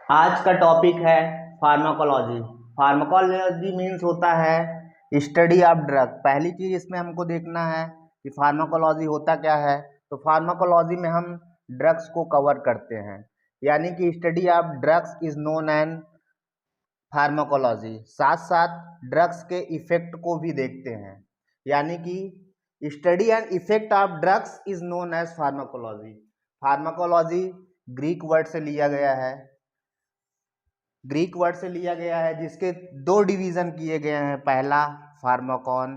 आज का टॉपिक है फार्माकोलॉजी। फार्माकोलॉजी मीन्स होता है स्टडी ऑफ ड्रग। पहली चीज इसमें हमको देखना है कि फार्माकोलॉजी होता क्या है। तो फार्माकोलॉजी में हम ड्रग्स को कवर करते हैं, यानी कि study of drugs is known an pharmacology. साथ साथ ड्रग्स के इफेक्ट को भी देखते हैं, यानी कि study and effect of drugs is known as pharmacology. Pharmacology Greek word से लिया गया है, जिसके दो डिवीजन किए गए हैं। पहला फार्माकॉन,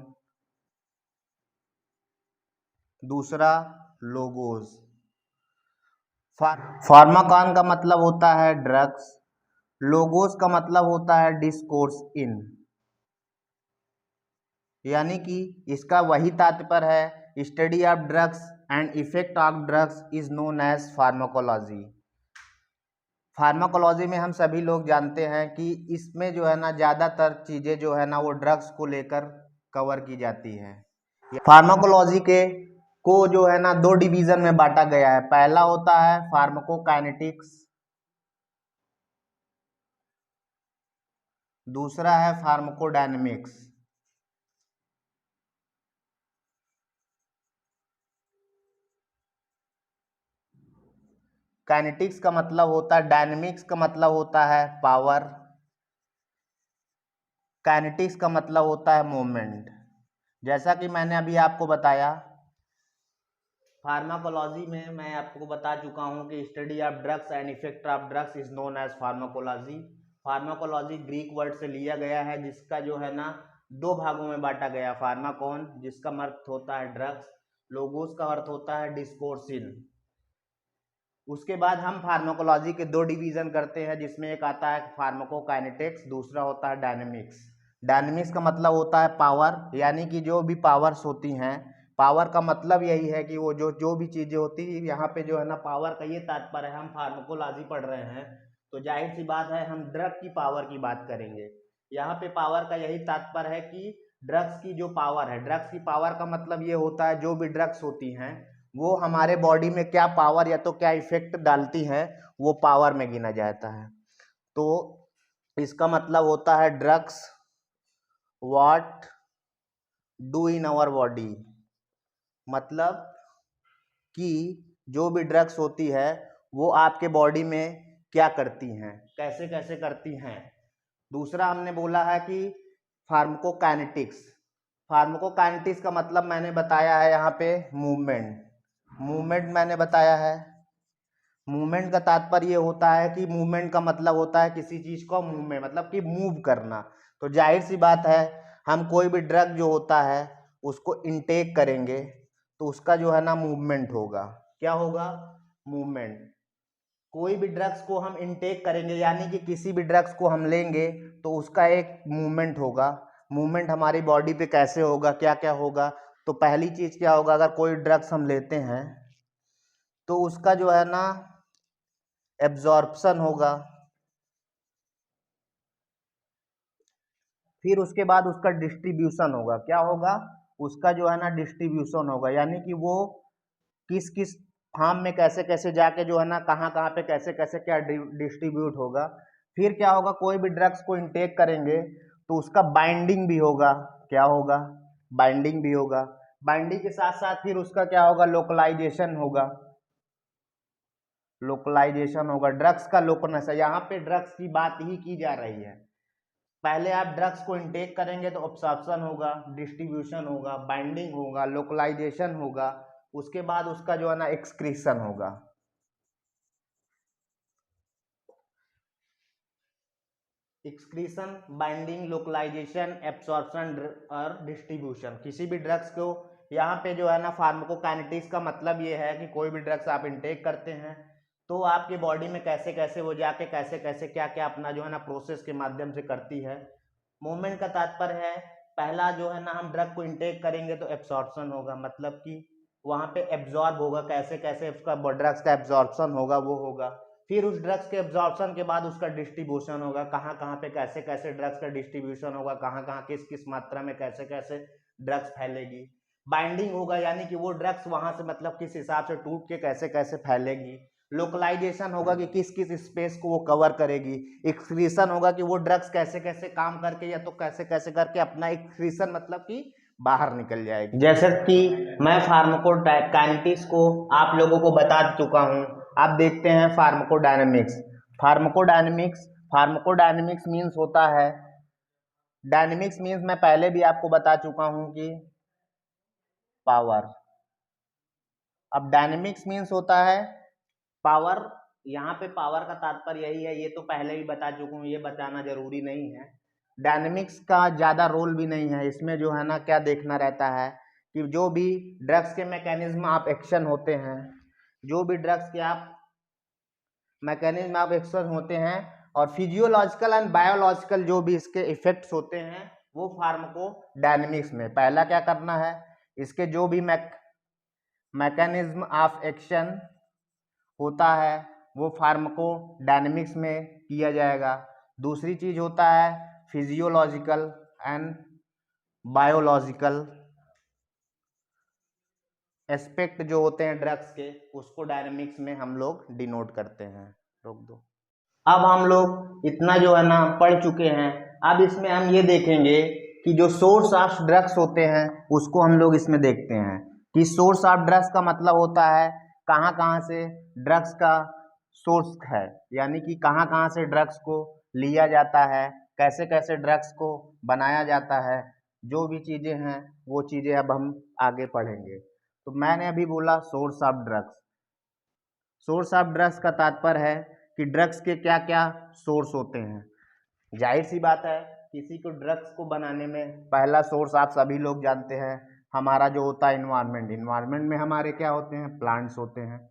दूसरा लोगोस। फार्माकॉन का मतलब होता है ड्रग्स, लोगोस का मतलब होता है डिस्कोर्स इन, यानी कि इसका वही तात्पर्य है study of drugs and effect of drugs is known as pharmacology. Pharmacology में हम सभी लोग जानते हैं कि इसमें जो है ना ज़्यादातर चीज़ें जो है ना वो ड्रग्स को लेकर कवर की जाती हैं। फार्माकोलॉजी के को जो है ना दो डिवीजन में बांटा गया है। पहला होता है फार्माकोकाइनेटिक्स, दूसरा है फार्माकोडायनेमिक्स। काइनेटिक्स का मतलब होता है, डायनेमिक्स का मतलब होता है पावर, काइनेटिक्स का मतलब होता है मूवमेंट। जैसा कि मैंने अभी आपको बताया, फार्माकोलॉजी में मैं आपको बता चुका हूं कि study of drugs and effect of drugs is known as pharmacology. Pharmacology Greek word से लिया गया है, जिसका जो है ना दो भागों में बांटा गया। फार्माकोन जिसका अर्थ होता है ड्रग्स, लोगोस का अर्थ होता है डिस्कोर्सिन। उसके बाद हम फार्माकोलॉजी के दो डिवीजन करते हैं, जिसमें एक आता है फार्माकोकाइनेटिक्स, दूसरा होता है डायनेमिक्स। डायनेमिक्स का मतलब होता है पावर, यानी कि जो भी पावर्स होती हैं। पावर का मतलब यही है कि वो जो जो भी चीज़ें होती है, यहाँ पे जो है ना पावर का ये तात्पर्य है। हम फार्माकोलॉजी पढ़ रहे हैं तो जाहिर सी बात है हम ड्रग की पावर की बात करेंगे। यहाँ पे पावर का यही तात्पर्य है कि ड्रग्स की जो पावर है, ड्रग्स की पावर का मतलब ये होता है जो भी ड्रग्स होती हैं वो हमारे बॉडी में क्या पावर या तो क्या इफेक्ट डालती हैं, वो पावर में गिना जाता है। तो इसका मतलब होता है drugs what do in our body, मतलब कि जो भी ड्रग्स होती है वो आपके बॉडी में क्या करती हैं, कैसे कैसे करती हैं। दूसरा हमने बोला है कि फार्माकोकाइनेटिक्स। फार्माकोकाइनेटिक्स का मतलब मैंने बताया है यहाँ पे मूवमेंट। मूवमेंट मैंने बताया है। मूवमेंट का तात्पर्य ये होता है कि मूवमेंट का मतलब होता है किसी चीज को मूवमेंट, मतलब कि मूव करना। तो जाहिर सी बात है हम कोई भी ड्रग जो होता है उसको इनटेक करेंगे तो उसका जो है ना मूवमेंट होगा। क्या होगा? मूवमेंट। कोई भी ड्रग्स को हम इनटेक करेंगे, यानी कि किसी भी ड्रग्स को हम लेंगे तो उसका एक मूवमेंट होगा। मूवमेंट हमारी बॉडी पे कैसे होगा, क्या क्या होगा? तो पहली चीज क्या होगा, अगर कोई ड्रग्स हम लेते हैं तो उसका जो है ना एब्जॉर्प्शन होगा, फिर उसके बाद उसका डिस्ट्रीब्यूशन होगा। क्या होगा? उसका जो है ना डिस्ट्रीब्यूशन होगा, यानी कि वो किस किस फार्म में कैसे कैसे जाके जो है ना कहाँ कहाँ पे कैसे कैसे क्या डिस्ट्रीब्यूट होगा। फिर क्या होगा, कोई भी ड्रग्स को इनटेक करेंगे तो उसका बाइंडिंग भी होगा। क्या होगा? बाइंडिंग भी होगा। बाइंडिंग के साथ साथ फिर उसका क्या होगा, लोकलाइजेशन होगा। लोकलाइजेशन होगा, ड्रग्स का लोकलनेस है। यहाँ पे ड्रग्स की बात ही की जा रही है। पहले आप ड्रग्स को इनटेक करेंगे तो अब्सॉर्प्शन होगा, डिस्ट्रीब्यूशन होगा, बाइंडिंग होगा, लोकलाइजेशन होगा, उसके बाद उसका जो है ना एक्सक्रीशन होगा। एक्सक्रीशन, बाइंडिंग, लोकलाइजेशन, एब्सॉर्प्शन और डिस्ट्रीब्यूशन। किसी भी ड्रग्स को यहाँ पे जो है ना फार्माकोकाइनेटिक्स का मतलब ये है कि कोई भी ड्रग्स आप इनटेक करते हैं तो आपके बॉडी में कैसे कैसे वो जाके कैसे कैसे क्या क्या अपना जो है ना प्रोसेस के माध्यम से करती है। मूवमेंट का तात्पर्य है, पहला जो है ना हम ड्रग को इनटेक करेंगे तो एब्सॉर्प्शन होगा, मतलब कि वहाँ पे एब्जॉर्ब होगा, कैसे कैसे उसका ड्रग्स का एब्जॉर्प्शन होगा वो होगा। फिर उस ड्रग्स के एब्जॉर्प्शन के बाद उसका डिस्ट्रीब्यूशन होगा, कहाँ कहाँ पे कैसे कैसे ड्रग्स का डिस्ट्रीब्यूशन होगा, कहाँ कहाँ किस किस मात्रा में कैसे कैसे ड्रग्स फैलेगी। बाइंडिंग होगा, यानी कि वो ड्रग्स वहाँ से मतलब किस हिसाब से टूट के कैसे कैसे फैलेगी। लोकलाइजेशन होगा कि किस किस स्पेस को वो कवर करेगी, एक्सक्रीशन होगा कि वो ड्रग्स कैसे कैसे काम करके या तो कैसे कैसे करके अपना एक्सक्रीशन मतलब कि बाहर निकल जाएगी। जैसे कि मैं फार्माकोकाइनेटिक्स को आप लोगों को बता चुका हूं। आप देखते हैं फार्माकोडायनेमिक्स। फार्माकोडायनेमिक्स मीन्स होता है, डायनेमिक्स मीन्स मैं पहले भी आपको बता चुका हूं कि पावर। अब डायनेमिक्स मीन्स होता है पावर। यहाँ पे पावर का तात्पर्य यही है, ये तो पहले भी बता चुका हूँ, ये बताना जरूरी नहीं है। डायनेमिक्स का ज़्यादा रोल भी नहीं है इसमें, जो है ना क्या देखना रहता है कि जो भी ड्रग्स के मैकेनिज्म ऑफ एक्शन होते हैं, जो भी ड्रग्स के आप मैकेनिज्म ऑफ एक्शन होते हैं और फिजियोलॉजिकल एंड बायोलॉजिकल जो भी इसके इफेक्ट्स होते हैं वो फार्माकोडायनेमिक्स में पहला क्या करना है, इसके जो भी मैकेनिज्म ऑफ एक्शन होता है वो फार्माकोडायनेमिक्स में किया जाएगा। दूसरी चीज होता है फिजियोलॉजिकल एंड बायोलॉजिकल एस्पेक्ट जो होते हैं ड्रग्स के, उसको डायनेमिक्स में हम लोग डिनोट करते हैं। रोक दो। अब हम लोग इतना जो है ना पढ़ चुके हैं। अब इसमें हम ये देखेंगे कि जो सोर्स ऑफ ड्रग्स होते हैं उसको हम लोग इसमें देखते हैं कि सोर्स ऑफ ड्रग्स का मतलब होता है कहाँ कहाँ से ड्रग्स का सोर्स है, यानी कि कहाँ कहाँ से ड्रग्स को लिया जाता है, कैसे कैसे ड्रग्स को बनाया जाता है, जो भी चीज़ें हैं वो चीज़ें अब हम आगे पढ़ेंगे। तो मैंने अभी बोला source of drugs. Source of drugs का तात्पर्य है कि ड्रग्स के क्या क्या सोर्स होते हैं। जाहिर सी बात है किसी को ड्रग्स को बनाने में पहला सोर्स आप सभी लोग जानते हैं हमारा जो होता है इन्वायरमेंट। इन्वायरमेंट में हमारे क्या होते हैं, प्लांट्स होते हैं।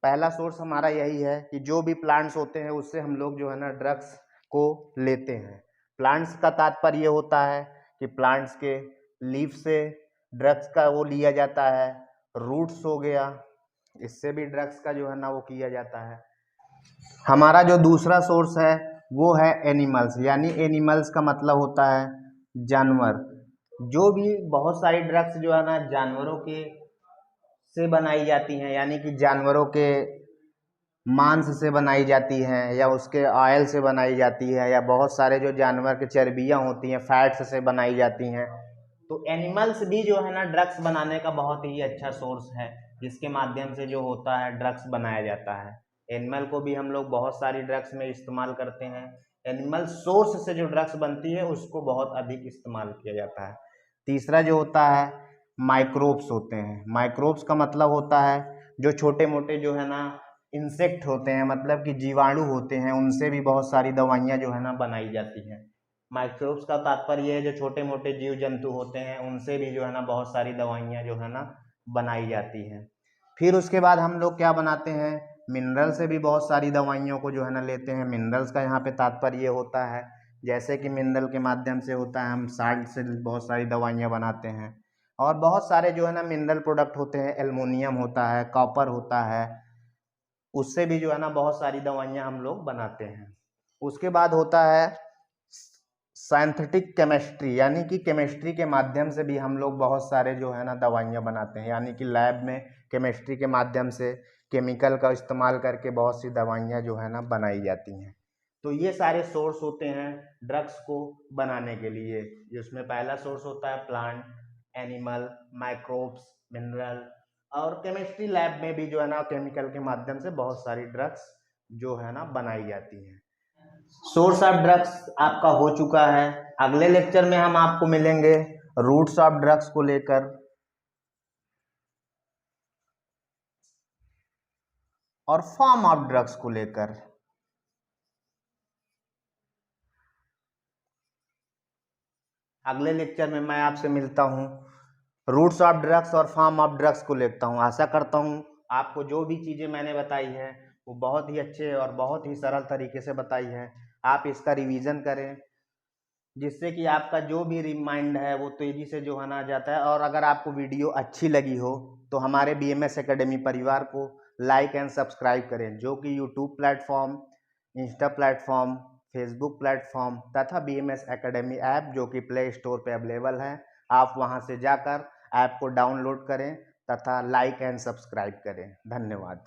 पहला सोर्स हमारा यही है कि जो भी प्लांट्स होते हैं उससे हम लोग जो है ना ड्रग्स को लेते हैं। प्लांट्स का तात्पर्य ये होता है कि प्लांट्स के लीफ से ड्रग्स का वो लिया जाता है, रूट्स हो गया, इससे भी ड्रग्स का जो है ना वो किया जाता है। हमारा जो दूसरा सोर्स है वो है एनिमल्स, यानी एनिमल्स का मतलब होता है जानवर। जो भी बहुत सारी ड्रग्स जो है ना जानवरों के से बनाई जाती हैं, यानी कि जानवरों के मांस से बनाई जाती हैं या उसके ऑयल से बनाई जाती है, या बहुत सारे जो जानवर के चर्बियाँ होती हैं फैट्स से बनाई जाती हैं। तो एनिमल्स भी जो है ना ड्रग्स बनाने का बहुत ही अच्छा सोर्स है, जिसके माध्यम से जो होता है ड्रग्स बनाया जाता है। एनिमल को भी हम लोग बहुत सारी ड्रग्स में इस्तेमाल करते हैं। एनिमल सोर्स से जो ड्रग्स बनती है उसको बहुत अधिक इस्तेमाल किया जाता है। तीसरा जो होता है माइक्रोब्स होते हैं। माइक्रोब्स का मतलब होता है जो छोटे मोटे जो है ना इंसेक्ट होते हैं, मतलब कि जीवाणु होते हैं, उनसे भी बहुत सारी दवाइयाँ जो है ना बनाई जाती हैं। माइक्रोब्स का तात्पर्य है जो छोटे मोटे जीव जंतु होते हैं उनसे भी जो है ना बहुत सारी दवाइयाँ जो है ना बनाई जाती हैं। फिर उसके बाद हम लोग क्या बनाते हैं, मिनरल से भी बहुत सारी दवाइयों को जो है ना लेते हैं। मिनरल्स का यहाँ पे तात्पर्य ये होता है जैसे कि मिनरल के माध्यम से होता है हम साल्ट से बहुत सारी दवाइयाँ बनाते हैं, और बहुत सारे जो है ना मिनरल प्रोडक्ट होते हैं, एल्युमिनियम होता है, कॉपर होता है, उससे भी जो है ना बहुत सारी दवाइयाँ हम लोग बनाते हैं। उसके बाद होता है साइंथेटिक केमिस्ट्री, यानी कि केमिस्ट्री के माध्यम से भी हम लोग बहुत सारे जो है ना दवाइयाँ बनाते हैं, यानी कि लैब में केमिस्ट्री के माध्यम से केमिकल का इस्तेमाल करके बहुत सी दवाइयाँ जो है ना बनाई जाती हैं। तो ये सारे सोर्स होते हैं ड्रग्स को बनाने के लिए, जिसमें पहला सोर्स होता है प्लांट, एनिमल, माइक्रोब्स, मिनरल, और केमिस्ट्री लैब में भी जो है ना केमिकल के माध्यम से बहुत सारी ड्रग्स जो है ना बनाई जाती हैं। सोर्स ऑफ ड्रग्स आपका हो चुका है। अगले लेक्चर में हम आपको मिलेंगे रूट्स ऑफ ड्रग्स को लेकर और फॉर्म ऑफ ड्रग्स को लेकर। अगले लेक्चर में मैं आपसे मिलता हूँ, रूट्स ऑफ ड्रग्स और फॉर्म ऑफ ड्रग्स को लेता हूँ। आशा करता हूँ आपको जो भी चीज़ें मैंने बताई है वो बहुत ही अच्छे और बहुत ही सरल तरीके से बताई है। आप इसका रिवीजन करें जिससे कि आपका जो भी रिमाइंड है वो तेज़ी से जो है ना आ जाता है। और अगर आपको वीडियो अच्छी लगी हो तो हमारे BMS एकेडमी परिवार को लाइक एंड सब्सक्राइब करें, जो कि YouTube platform, Insta platform, Facebook platform तथा BMS एकेडमी ऐप जो कि प्ले स्टोर पे अवेलेबल है। आप वहां से जाकर ऐप को डाउनलोड करें तथा लाइक एंड सब्सक्राइब करें। धन्यवाद।